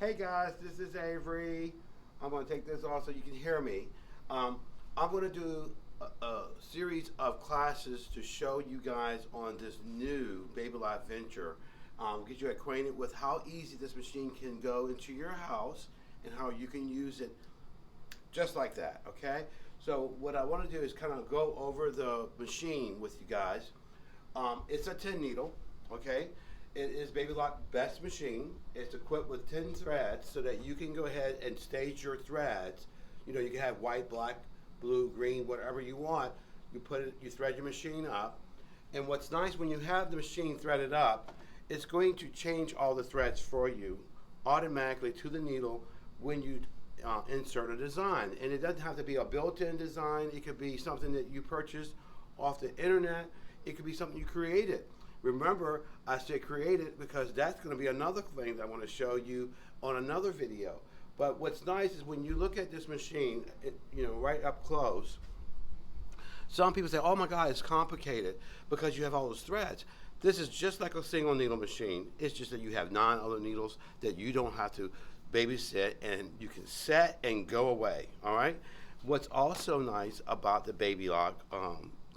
Hey guys, this is Avery. I'm going to take this off so you can hear me. I'm going to do a series of classes to show you guys on this new Baby Life venture. Get you acquainted with how easy this machine can go into your house and how you can use it just like that, okay? So what I want to do is kind of go over the machine with you guys. It's a 10 needle, okay? It is Baby Lock best machine. It's equipped with 10 threads so that you can go ahead and stage your threads. You know, you can have white, black, blue, green, whatever you want. You put it, you thread your machine up. And what's nice when you have the machine threaded up, it's going to change all the threads for you automatically to the needle when you insert a design. And it doesn't have to be a built-in design. It could be something that you purchased off the internet. It could be something you created. Remember, I said created because that's going to be another thing that I want to show you on another video. But what's nice is when you look at this machine, right up close, some people say, oh my God, it's complicated because you have all those threads. This is just like a single needle machine. It's just that you have 9 other needles that you don't have to babysit, and you can set and go away, all right? What's also nice about the Baby Lock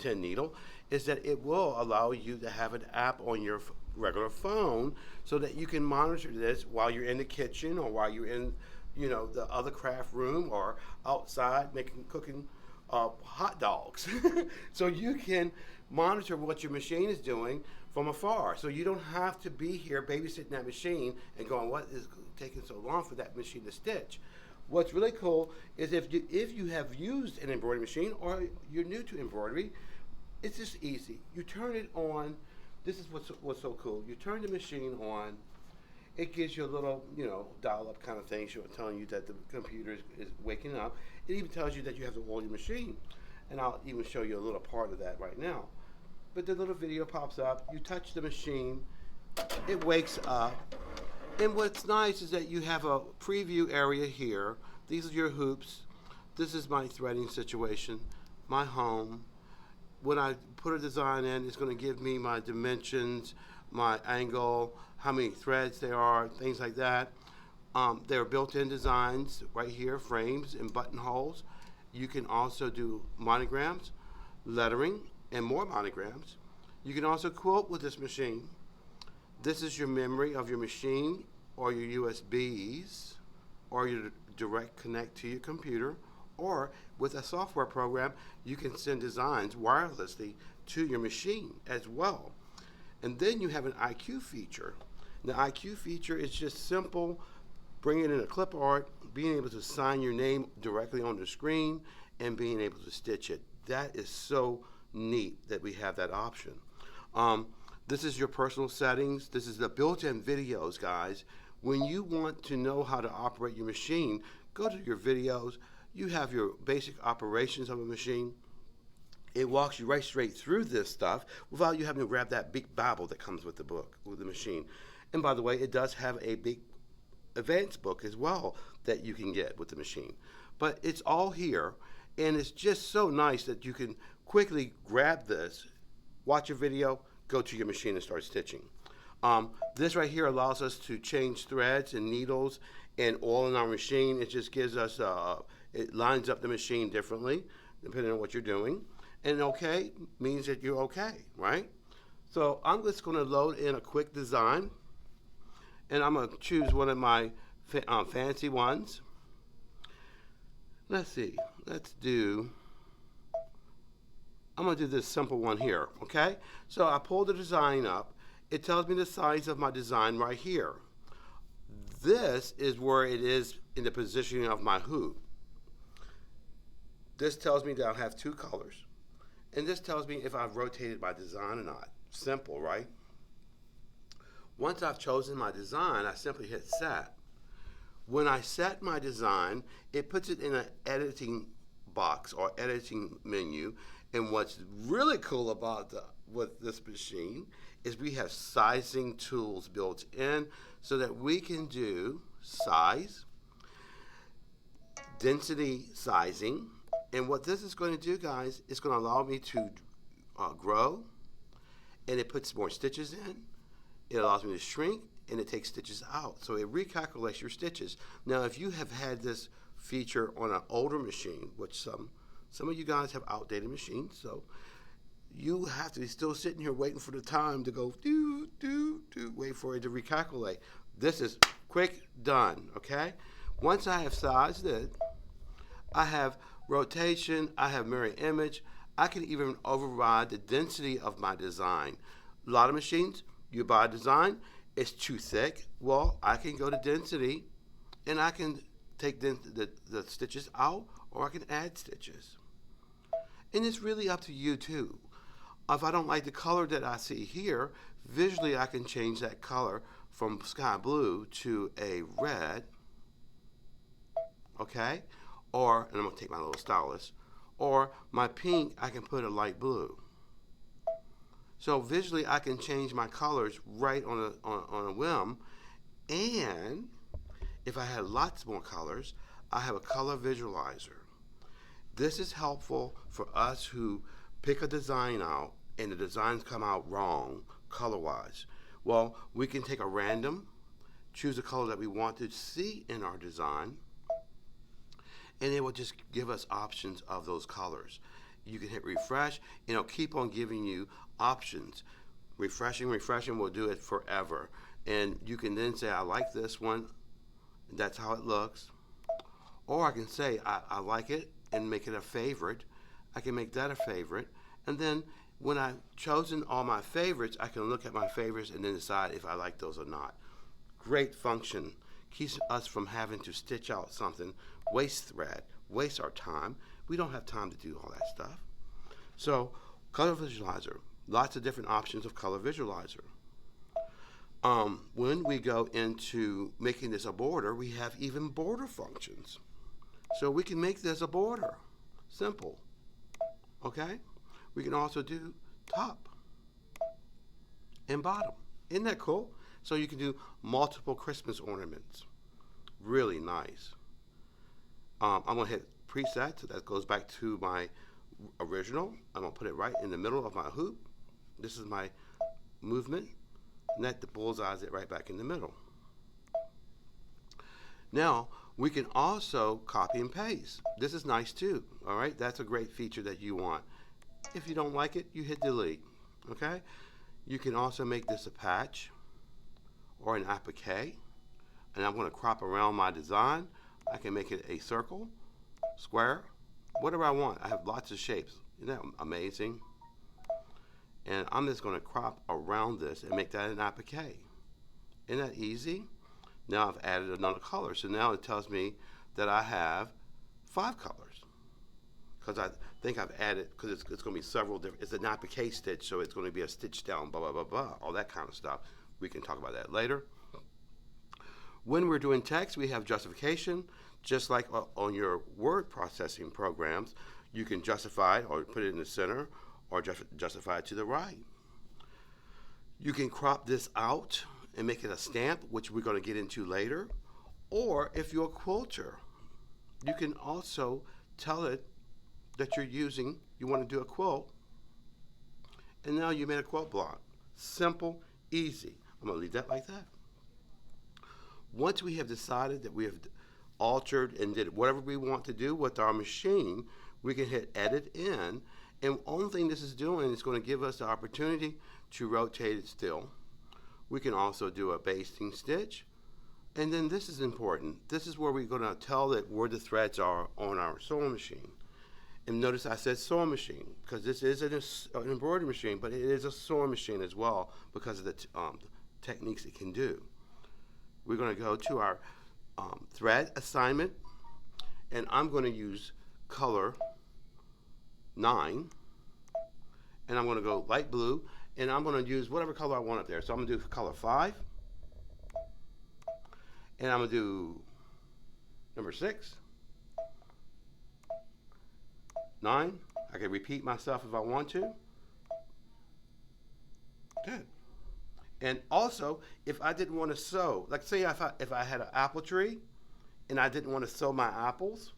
10 needle is that it will allow you to have an app on your regular phone so that you can monitor this while you're in the kitchen or while you're in, the other craft room or outside cooking hot dogs. So you can monitor what your machine is doing from afar. So you don't have to be here babysitting that machine and going, what is taking so long for that machine to stitch? What's really cool is if you have used an embroidery machine or you're new to embroidery, it's just easy. You turn it on. This is what's so cool. You turn the machine on. It gives you a little, dial-up kind of thing, telling you that the computer is waking up. It even tells you that you have to oil your machine. And I'll even show you a little part of that right now. But the little video pops up. You touch the machine. It wakes up. And what's nice is that you have a preview area here. These are your hoops. This is my threading situation, my home. When I put a design in, it's going to give me my dimensions, my angle, how many threads there are, things like that. There are built-in designs right here, frames and buttonholes. You can also do monograms, lettering, and more monograms. You can also quote with this machine. This is your memory of your machine or your USBs or your direct connect to your computer, or with a software program, you can send designs wirelessly to your machine as well. And then you have an IQ feature. The IQ feature is just simple, bringing in a clip art, being able to sign your name directly on the screen, and being able to stitch it. That is so neat that we have that option. This is your personal settings. This is the built-in videos, guys. When you want to know how to operate your machine, go to your videos. You have your basic operations of a machine. It walks you right straight through this stuff without you having to grab that big Bible that comes with the book, with the machine. And by the way, it does have a big advanced book as well that you can get with the machine. But it's all here, and it's just so nice that you can quickly grab this, watch a video, go to your machine and start stitching. This right here allows us to change threads and needles and oil in our machine. It just gives us, it lines up the machine differently depending on what you're doing. And okay means that you're okay, right? So I'm just going to load in a quick design, and I'm going to choose one of my fancy ones. Let's see. I'm going to do this simple one here, okay? So I pull the design up. It tells me the size of my design right here. This is where it is in the positioning of my hoop. This tells me that I have 2 colors. And this tells me if I've rotated my design or not. Simple, right? Once I've chosen my design, I simply hit set. When I set my design, it puts it in an editing box or editing menu. And what's really cool about with this machine is we have sizing tools built in so that we can do size, density sizing. And what this is going to do, guys, is going to allow me to grow, and it puts more stitches in. It allows me to shrink, and it takes stitches out. So it recalculates your stitches. Now, if you have had this feature on an older machine, which some of you guys have outdated machines, so you have to be still sitting here waiting for the time to go wait for it to recalculate. This is quick, done, okay? Once I have sized it, I have rotation, I have mirror image, I can even override the density of my design. A lot of machines, you buy a design, it's too thick. Well, I can go to density and I can take the stitches out, or I can add stitches. And it's really up to you too. If I don't like the color that I see here, visually I can change that color from sky blue to a red, okay? Or, and I'm gonna take my little stylus, or my pink, I can put a light blue. So visually I can change my colors right on a whim. And if I had lots more colors, I have a color visualizer. This is helpful for us who pick a design out and the designs come out wrong color-wise. Well, we can take a random, choose a color that we want to see in our design, and it will just give us options of those colors. You can hit refresh, and it'll keep on giving you options. Refreshing will do it forever. And you can then say, I like this one, that's how it looks. Or I can say, I like it, and make it a favorite. I can make that a favorite. And then when I've chosen all my favorites, I can look at my favorites and then decide if I like those or not. Great function. Keeps us from having to stitch out something, waste thread, waste our time. We don't have time to do all that stuff. So, color visualizer, lots of different options of color visualizer. When we go into making this a border, we have even border functions. So we can make this a border, simple, okay? We can also do top and bottom. Isn't that cool? So you can do multiple Christmas ornaments. Really nice. I'm gonna hit preset, so that goes back to my original. I'm gonna put it right in the middle of my hoop. This is my movement, and that bullseyes it right back in the middle. Now, we can also copy and paste. This is nice too, all right? That's a great feature that you want. If you don't like it, you hit delete, okay? You can also make this a patch or an applique, and I'm gonna crop around my design. I can make it a circle, square, whatever I want. I have lots of shapes. Isn't that amazing? And I'm just gonna crop around this and make that an applique. Isn't that easy? Now I've added another color. So now it tells me that I have 5 colors. Because I think I've added, because it's going to be several different, it's an applique stitch, so it's going to be a stitch down, blah, blah, blah, blah, all that kind of stuff. We can talk about that later. When we're doing text, we have justification. Just like on your word processing programs, you can justify it or put it in the center or justify it to the right. You can crop this out and make it a stamp, which we're going to get into later. Or if you're a quilter, you can also tell it that you want to do a quilt, and now you made a quilt block. Simple, easy. I'm going to leave that like that. Once we have decided that we have altered and did whatever we want to do with our machine, we can hit edit in, and only thing this is doing is going to give us the opportunity to rotate it still. We can also do a basting stitch, and then this is important. This is where we're going to tell it where the threads are on our sewing machine. And notice I said sewing machine, because this is an embroidery machine, but it is a sewing machine as well because of the techniques it can do. We're going to go to our thread assignment, and I'm going to use color 9, and I'm going to go light blue, and I'm going to use whatever color I want up there. So I'm going to do color 5, and I'm going to do number 6, 9. I can repeat myself if I want to. Good. And also, if I didn't want to sew, like say if I had an apple tree and I didn't want to sew my apples,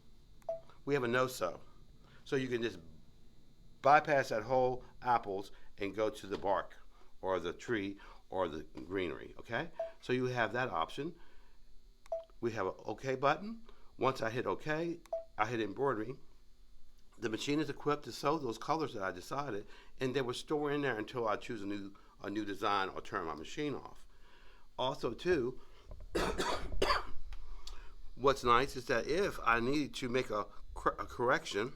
we have a no sew. So you can just bypass that whole apples and go to the bark or the tree or the greenery, okay? So you have that option. We have an OK button. Once I hit OK, I hit embroidery. The machine is equipped to sew those colors that I decided, and they will store in there until I choose a new design or turn my machine off. Also, too, what's nice is that if I need to make a correction,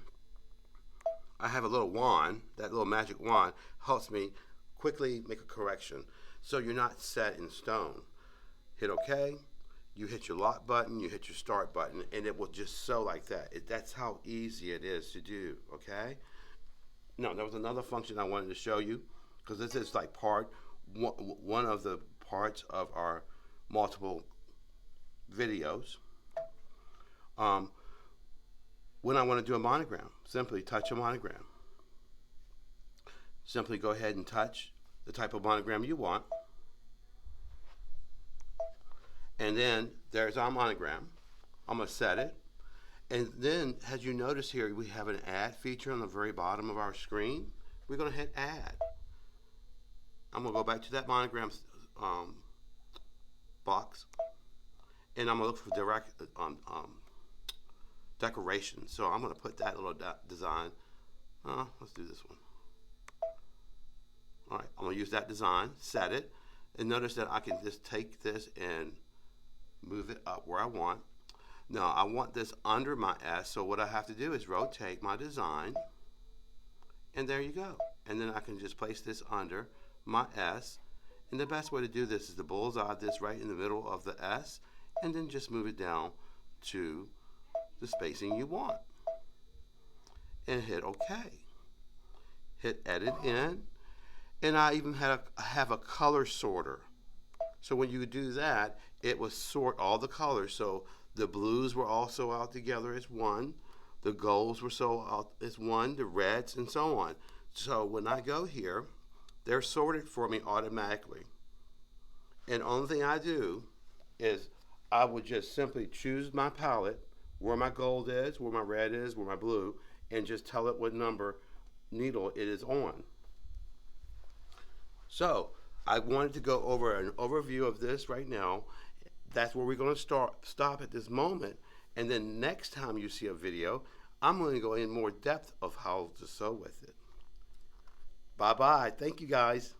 I have a little wand. That little magic wand helps me quickly make a correction. So you're not set in stone. Hit OK. You hit your lock button, you hit your start button, and it will just sew like that. That's how easy it is to do, okay? No, there was another function I wanted to show you, because this is like one of the parts of our multiple videos. When I want to do a monogram, simply touch a monogram. Simply go ahead and touch the type of monogram you want. And then there's our monogram. I'm going to set it. And then, as you notice here, we have an add feature on the very bottom of our screen. We're going to hit add. I'm going to go back to that monogram box. And I'm going to look for direct decoration. So I'm going to put that little design. Let's do this one. All right, I'm going to use that design, set it. And notice that I can just take this and move it up where I want. Now I want this under my S, so what I have to do is rotate my design, and there you go. And then I can just place this under my S, and the best way to do this is to bullseye this right in the middle of the S, and then just move it down to the spacing you want, and hit OK. Hit edit in, and I even have a color sorter. So when you do that, it will sort all the colors. So the blues were also out together as one. The golds were so out as one, the reds, and so on. So when I go here, they're sorted for me automatically. And the only thing I do is I would just simply choose my palette, where my gold is, where my red is, where my blue, and just tell it what number needle it is on. So I wanted to go over an overview of this right now. That's where we're going to stop at this moment. And then next time you see a video, I'm going to go in more depth of how to sew with it. Bye-bye. Thank you, guys.